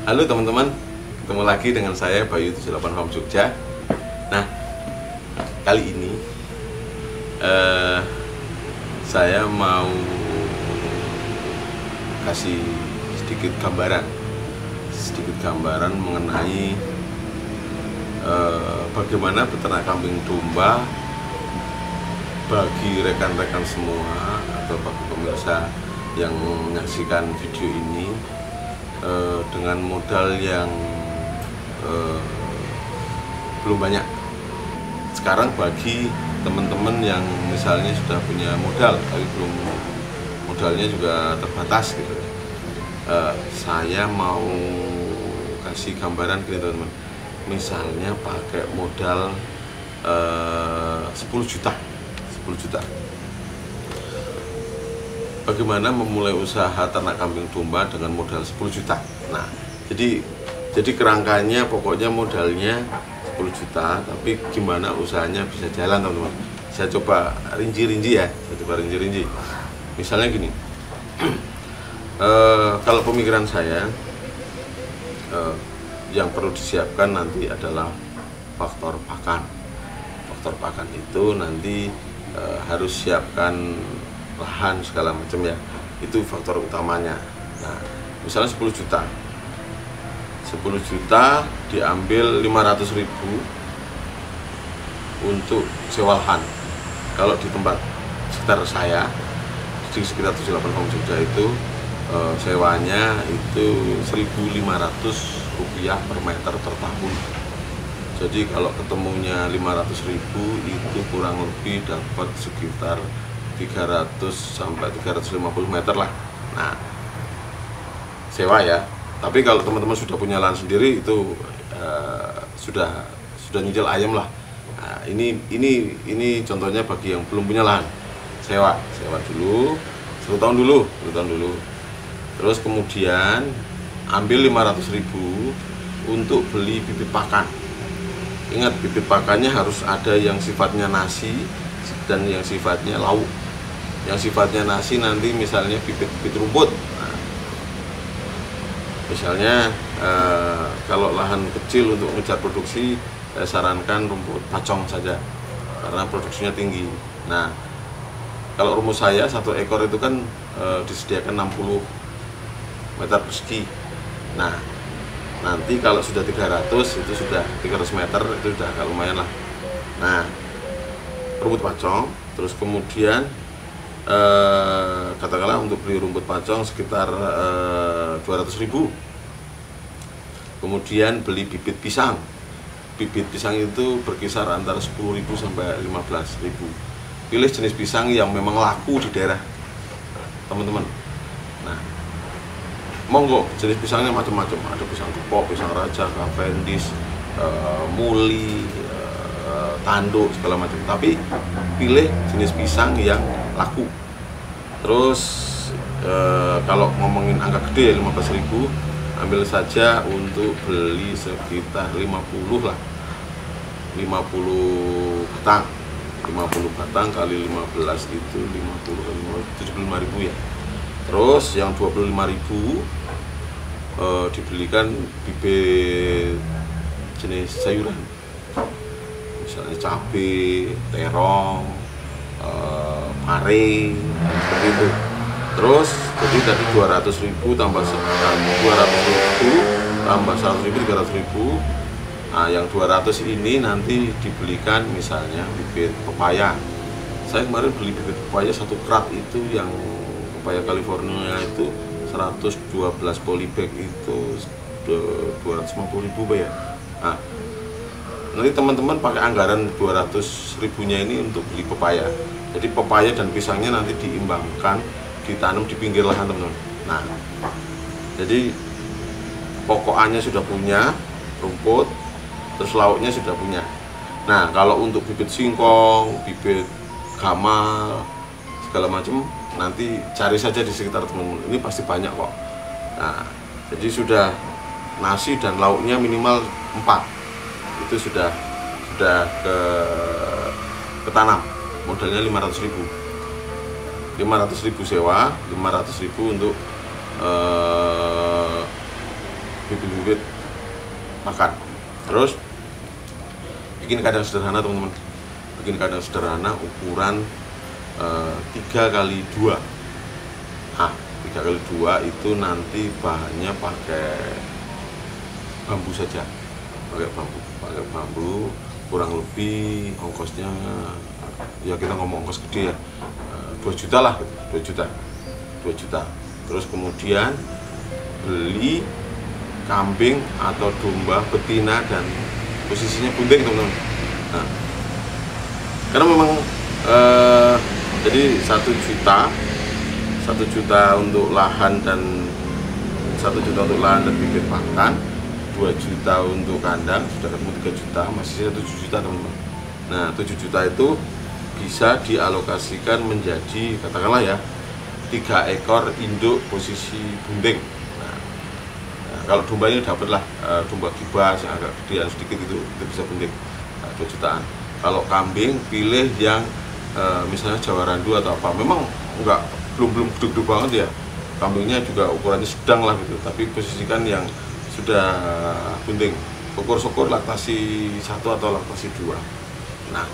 Halo teman-teman, ketemu lagi dengan saya Bayu 78 Home Jogja. Nah, kali ini saya mau kasih sedikit gambaran mengenai bagaimana beternak kambing domba bagi rekan-rekan semua atau bagi pemirsa yang menyaksikan video ini dengan modal yang belum banyak. Sekarang bagi teman-teman yang misalnya sudah punya modal tapi belum, modalnya juga terbatas gitu, saya mau kasih gambaran gini teman-teman. Misalnya pakai modal 10 juta. Bagaimana memulai usaha ternak kambing domba dengan modal 10 juta. Nah, jadi kerangkanya pokoknya modalnya 10 juta, tapi gimana usahanya bisa jalan teman-teman. Saya coba rinci-rinci ya, Misalnya gini, kalau pemikiran saya, yang perlu disiapkan nanti adalah faktor pakan. Faktor pakan itu nanti harus siapkan lahan segala macam ya, itu faktor utamanya. Nah, misalnya 10 juta diambil 500.000 untuk sewa lahan. Kalau di tempat sekitar saya, di sekitar 78 Home Jogja itu sewanya itu Rp1.500 per meter per tahun. Jadi kalau ketemunya 500.000 itu kurang lebih dapat sekitar 300 sampai 350 meter lah. Nah, sewa ya. Tapi kalau teman-teman sudah punya lahan sendiri itu sudah nyicil ayam lah. Nah, ini contohnya bagi yang belum punya lahan. Sewa dulu 10 tahun dulu. Terus kemudian ambil 500.000 untuk beli bibit pakan. Ingat, bibit pakannya harus ada yang sifatnya nasi dan yang sifatnya lauk. Yang sifatnya nasi nanti misalnya bibit rumput. Nah, misalnya kalau lahan kecil untuk mengejar produksi, saya sarankan rumput pacong saja karena produksinya tinggi. Nah, kalau rumus saya satu ekor itu kan disediakan 60 meter persegi. Nah, nanti kalau sudah 300 itu sudah 300 meter itu sudah agak lumayan lah. Nah, rumput pacong, terus kemudian katakanlah untuk beli rumput pacong sekitar 200.000. Kemudian beli bibit pisang. Bibit pisang itu berkisar antara 10.000 sampai 15.000. Pilih jenis pisang yang memang laku di daerah teman-teman. Nah, monggo, jenis pisangnya macam-macam. Ada pisang kepok, pisang raja, cavendish, muli, tanduk, segala macam. Tapi pilih jenis pisang yang laku. Terus kalau ngomongin angka gede ya 15.000, ambil saja untuk beli sekitar 50 lah. 50 batang kali 15 itu 75.000 ya. Terus yang 25.000 dibelikan bibit jenis sayuran, misalnya cabai, terong, pare, seperti itu. Terus jadi tadi 200.000 tambah 200.000 tambah 100.000 300.000. Nah, yang 200 ini nanti dibelikan misalnya bibit pepaya. Saya kemarin beli bibit pepaya 1 krat itu, yang pepaya California itu 112 polybag itu 250.000 ya. Nah, nanti teman-teman pakai anggaran 200.000-nya ini untuk beli pepaya. Jadi pepaya dan pisangnya nanti diimbangkan, ditanam di pinggir lahan teman-teman. Nah, jadi pokoknya sudah punya rumput, terus lauknya sudah punya. Nah, kalau untuk bibit singkong, bibit gamal, segala macam, nanti cari saja di sekitar teman-teman. Ini pasti banyak kok. Nah, jadi sudah nasi dan lauknya minimal 4. Itu sudah ketanam. Modalnya 500.000. 500.000 sewa, 500.000 untuk bibit-bibit pakan. Terus bikin kandang sederhana teman-teman, bikin kandang sederhana ukuran 3x2. Nah, 3x2 itu nanti bahannya pakai bambu saja, pakai bambu. Kurang lebih ongkosnya, ya kita ngomong ongkos gede ya, 2 juta lah, 2 juta. Terus kemudian beli kambing atau domba betina dan posisinya bunting teman-teman. Nah, karena memang jadi 1 juta untuk lahan dan 1 juta untuk lahan dan bibit pakan, 2 juta untuk kandang, sudah ketemu 3 juta, masih sisa 7 juta teman-teman. Nah, 7 juta itu bisa dialokasikan menjadi katakanlah ya 3 ekor induk posisi bunting. Nah, kalau domba ini dapatlah domba kibas yang agak gedean sedikit, itu bisa bunting, 2 jutaan. Kalau kambing pilih yang misalnya Jawa Randu atau apa, memang belum gede-gede banget ya, kambingnya juga ukurannya sedang lah gitu, tapi posisikan yang sudah bunting, syukur-syukur laktasi 1 atau laktasi 2. Nah,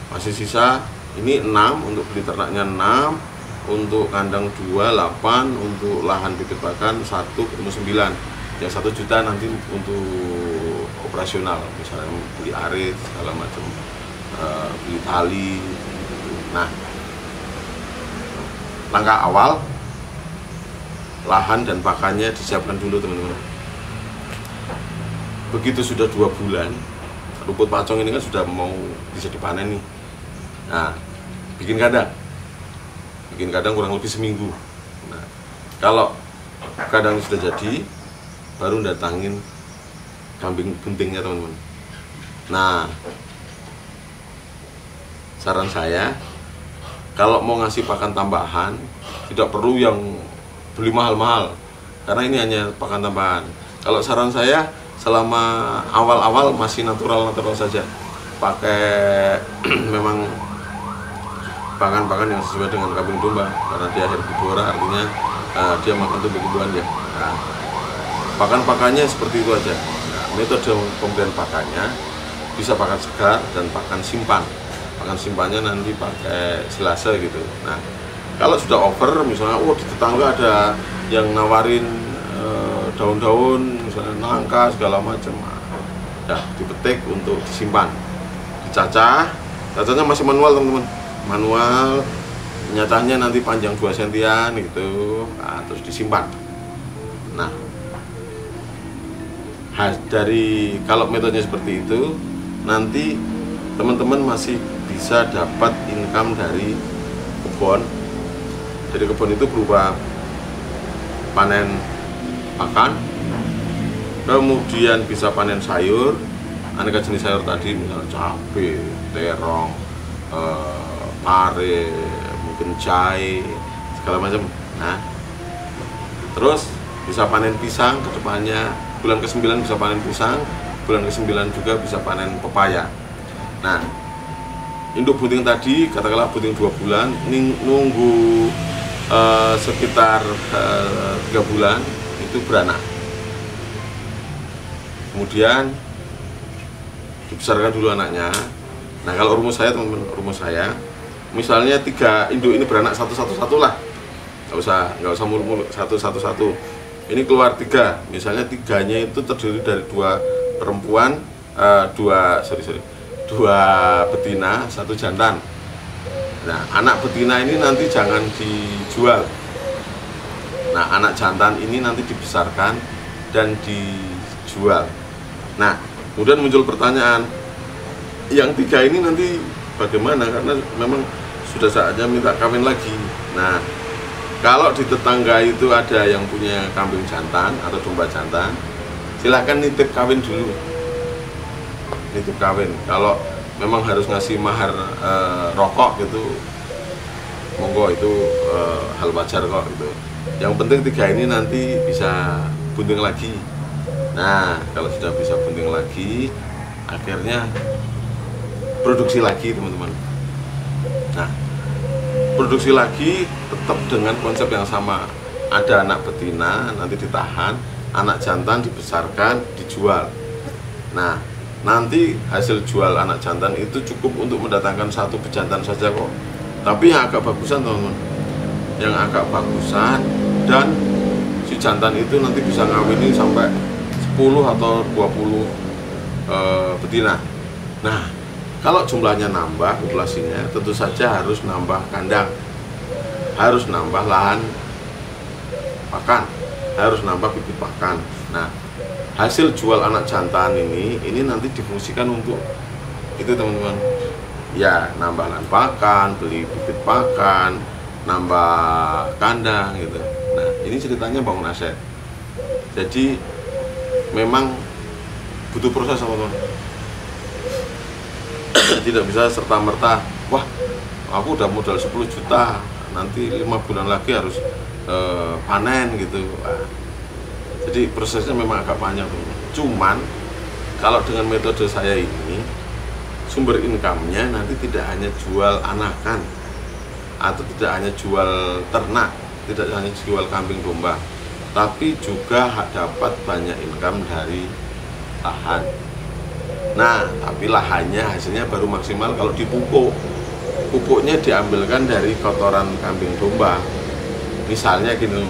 masih sisa ini 6 untuk beli ternaknya, 6 untuk kandang 2, 8 untuk lahan bibit pakan 1, ketemu 9. Yang 1 juta nanti untuk operasional, misalnya beli arit segala macam, beli tali. Nah, langkah awal lahan dan pakannya disiapkan dulu teman-teman. Begitu sudah 2 bulan, rumput pacong ini kan sudah mau bisa dipanen nih. Nah, bikin kandang kurang lebih seminggu. Nah, kalau kandang sudah jadi, baru datangin kambing buntingnya teman-teman. Nah, saran saya, kalau mau ngasih pakan tambahan, tidak perlu yang beli mahal-mahal, karena ini hanya pakan tambahan. Kalau saran saya, selama awal-awal masih natural saja, pakai memang pakan-pakan yang sesuai dengan kambing domba, karena di akhir kebora artinya dia makan tumbuh-tumbuhan ya. Nah, pakan-pakannya seperti itu aja. Nah, metode pemberian pakannya bisa pakan segar dan pakan simpan. Pakan simpannya nanti pakai silase gitu. Nah, kalau sudah over, misalnya di tetangga ada yang nawarin daun-daun, misalnya nangka segala macam, nah, dipetik untuk disimpan, dicacah. Cacahnya masih manual teman-teman, manual, nyatanya nanti panjang 2 sentian gitu. Nah, terus disimpan. Nah, dari kalau metodenya seperti itu, nanti teman-teman masih bisa dapat income dari kebun. Jadi kebun itu berupa panen pakan, kemudian bisa panen sayur, aneka jenis sayur tadi, misalnya cabai, terong, pare, mungkin jahe, segala macam. Nah, terus bisa panen pisang ke depannya, bulan ke-9 bisa panen pisang, bulan ke-9 juga bisa panen pepaya. Nah, induk bunting tadi, katakanlah bunting 2 bulan, nunggu sekitar 3 bulan itu beranak. Kemudian dibesarkan dulu anaknya. Nah, kalau rumus saya teman-teman, misalnya 3 induk ini beranak satu lah, nggak usah mulu-mulu satu. Ini keluar 3, misalnya 3-nya itu terdiri dari 2 perempuan, 2 betina, 1 jantan. Nah, anak betina ini nanti jangan dijual. Nah, anak jantan ini nanti dibesarkan dan dijual. Nah, kemudian muncul pertanyaan, yang 3 ini nanti bagaimana? Karena memang sudah saatnya minta kawin lagi. Nah, kalau di tetangga itu ada yang punya kambing jantan atau domba jantan, silahkan nitip kawin dulu. Nitip kawin. Kalau memang harus ngasih mahar rokok gitu, monggo, itu hal wajar kok gitu. Yang penting 3 ini nanti bisa bunting lagi. Nah, kalau sudah bisa bunting lagi, akhirnya produksi lagi teman-teman. Nah, produksi lagi tetap dengan konsep yang sama. Ada anak betina nanti ditahan, anak jantan dibesarkan, dijual. Nah, nanti hasil jual anak jantan itu cukup untuk mendatangkan satu pejantan saja kok. Tapi yang agak bagusan teman-teman, yang agak bagusan, dan si jantan itu nanti bisa ngawinin sampai 10 atau 20 betina. Nah, kalau jumlahnya nambah populasinya, tentu saja harus nambah kandang, harus nambah lahan pakan, harus nambah bibit pakan. Nah, hasil jual anak jantan ini nanti difungsikan untuk itu teman-teman. Ya, nambah lahan pakan, beli bibit pakan, nambah kandang gitu. Nah, ini ceritanya bangun aset. Jadi memang butuh proses teman-teman. Tidak bisa serta-merta, wah aku udah modal 10 juta, nanti 5 bulan lagi harus panen gitu. Nah, jadi prosesnya memang agak panjang teman-teman. Cuman kalau dengan metode saya ini, sumber income-nya nanti tidak hanya jual anakan atau tidak hanya jual ternak, tidak hanya jual kambing domba, tapi juga dapat banyak income dari lahan. Nah, tapi lahannya hasilnya baru maksimal kalau dipupuk. Pupuknya diambilkan dari kotoran kambing domba. Misalnya gini,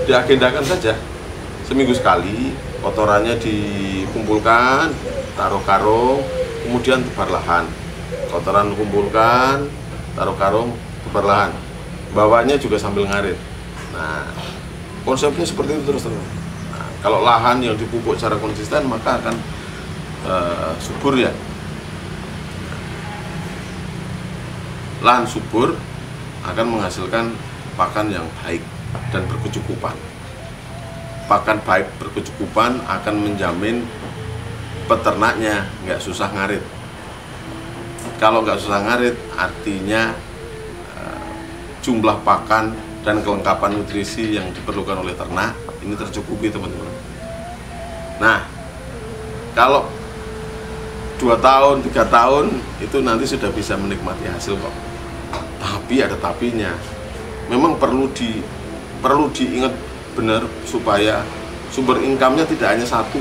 diagendakan saja seminggu sekali kotorannya dikumpulkan, taruh karung, kemudian tebar lahan. Kotoran dikumpulkan, taruh karung, tebar lahan. Bawahnya juga sambil ngarit. Nah, konsepnya seperti itu terus. Nah, kalau lahan yang dipupuk secara konsisten maka akan subur ya. Lahan subur akan menghasilkan pakan yang baik dan berkecukupan. Pakan baik berkecukupan akan menjamin peternaknya nggak susah ngarit. Kalau nggak susah ngarit, artinya jumlah pakan dan kelengkapan nutrisi yang diperlukan oleh ternak ini tercukupi teman-teman. Nah, kalau 2 tahun, 3 tahun itu nanti sudah bisa menikmati hasil kok. Tapi ada tapinya. Memang perlu diingat benar supaya sumber income-nya tidak hanya satu.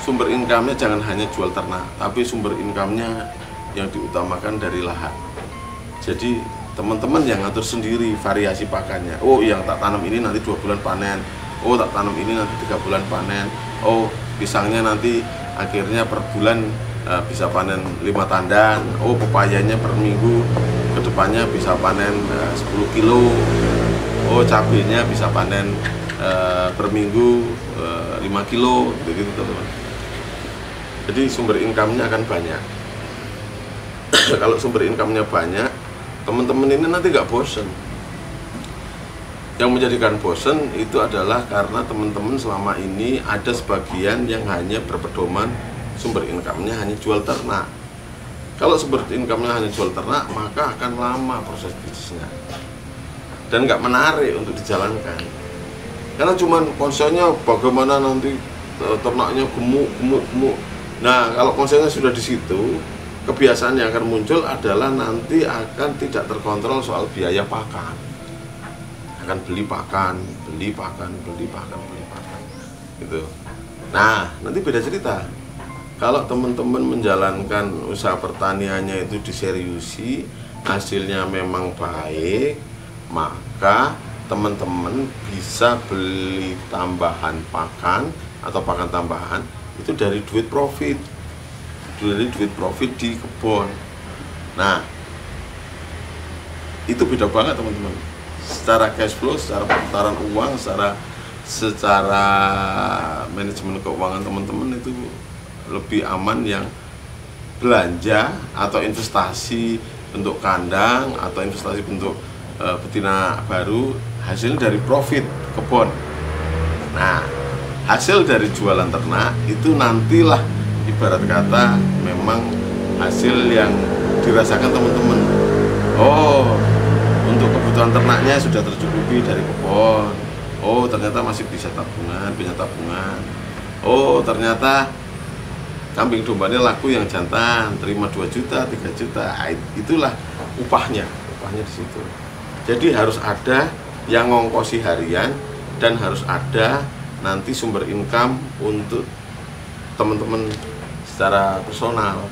Sumber income-nya jangan hanya jual ternak, tapi sumber income-nya yang diutamakan dari lahan. Jadi teman-teman yang ngatur sendiri variasi pakannya. Oh, yang tak tanam ini nanti 2 bulan panen. Oh, tak tanam ini nanti 3 bulan panen. Oh, pisangnya nanti akhirnya per bulan bisa panen 5 tandan. Oh, pepayanya per minggu kedepannya bisa panen 10 kilo. Oh, cabenya bisa panen per minggu 5 kilo, begitu teman-teman. Jadi sumber income-nya akan banyak. Kalau sumber income-nya banyak, teman-teman ini nanti nggak bosen. Yang menjadikan bosen itu adalah karena teman-teman selama ini ada sebagian yang hanya berpedoman sumber income-nya hanya jual ternak. Kalau sumber income-nya hanya jual ternak, maka akan lama proses bisnisnya dan nggak menarik untuk dijalankan. Karena cuman konsepnya bagaimana nanti ternaknya gemuk. Nah, kalau konsepnya sudah di situ, kebiasaan yang akan muncul adalah nanti akan tidak terkontrol soal biaya pakan. Akan beli pakan gitu. Nah, nanti beda cerita. Kalau teman-teman menjalankan usaha pertaniannya itu diseriusi, hasilnya memang baik, maka teman-teman bisa beli tambahan pakan atau pakan tambahan itu dari duit profit di kebun. Nah, itu beda banget teman-teman. Secara cash flow, secara perputaran uang, secara manajemen keuangan teman-teman itu lebih aman yang belanja atau investasi bentuk kandang atau investasi bentuk betina baru, hasil dari profit kebun. Nah, hasil dari jualan ternak itu nantilah ibarat kata memang hasil yang dirasakan teman-teman. Oh, untuk kebutuhan ternaknya sudah tercukupi dari kebun. Oh, ternyata masih bisa tabungan, punya tabungan. Oh, ternyata kambing dombanya laku yang jantan, terima 2 juta, 3 juta. Itulah upahnya di situ. Jadi harus ada yang ngongkosi harian, dan harus ada nanti sumber income untuk teman-teman secara personal.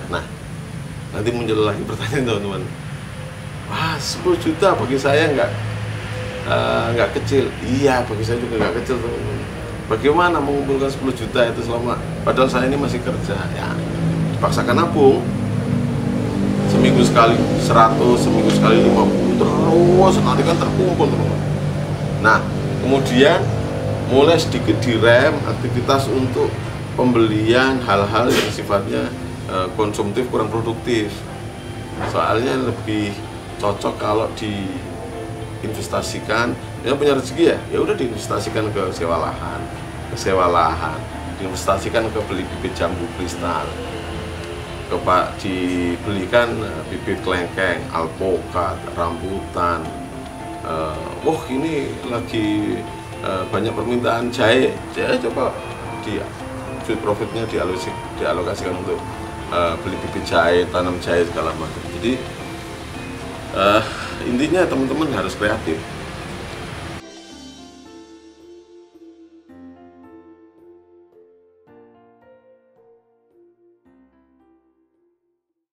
Nah, nanti muncul lagi pertanyaan teman-teman, wah 10 juta bagi saya nggak kecil. Iya, bagi saya juga nggak kecil teman-teman. Bagaimana mengumpulkan 10 juta itu selama, padahal saya ini masih kerja, ya dipaksakan nabung. Seminggu sekali 100, seminggu sekali 50, terus nanti kan terkumpul teman-teman. Nah, kemudian mulai sedikit direm aktivitas untuk pembelian hal-hal yang sifatnya konsumtif kurang produktif. Soalnya lebih cocok kalau diinvestasikan, ya punya rezeki ya udah diinvestasikan ke sewa lahan, diinvestasikan ke beli bibit jambu kristal, dibelikan bibit kelengkeng, alpukat, rambutan. Wah ini lagi banyak permintaan jahe, coba sweet profitnya dialokasikan untuk beli bibit jahe, tanam jahe segala macam. Jadi intinya teman-teman harus kreatif.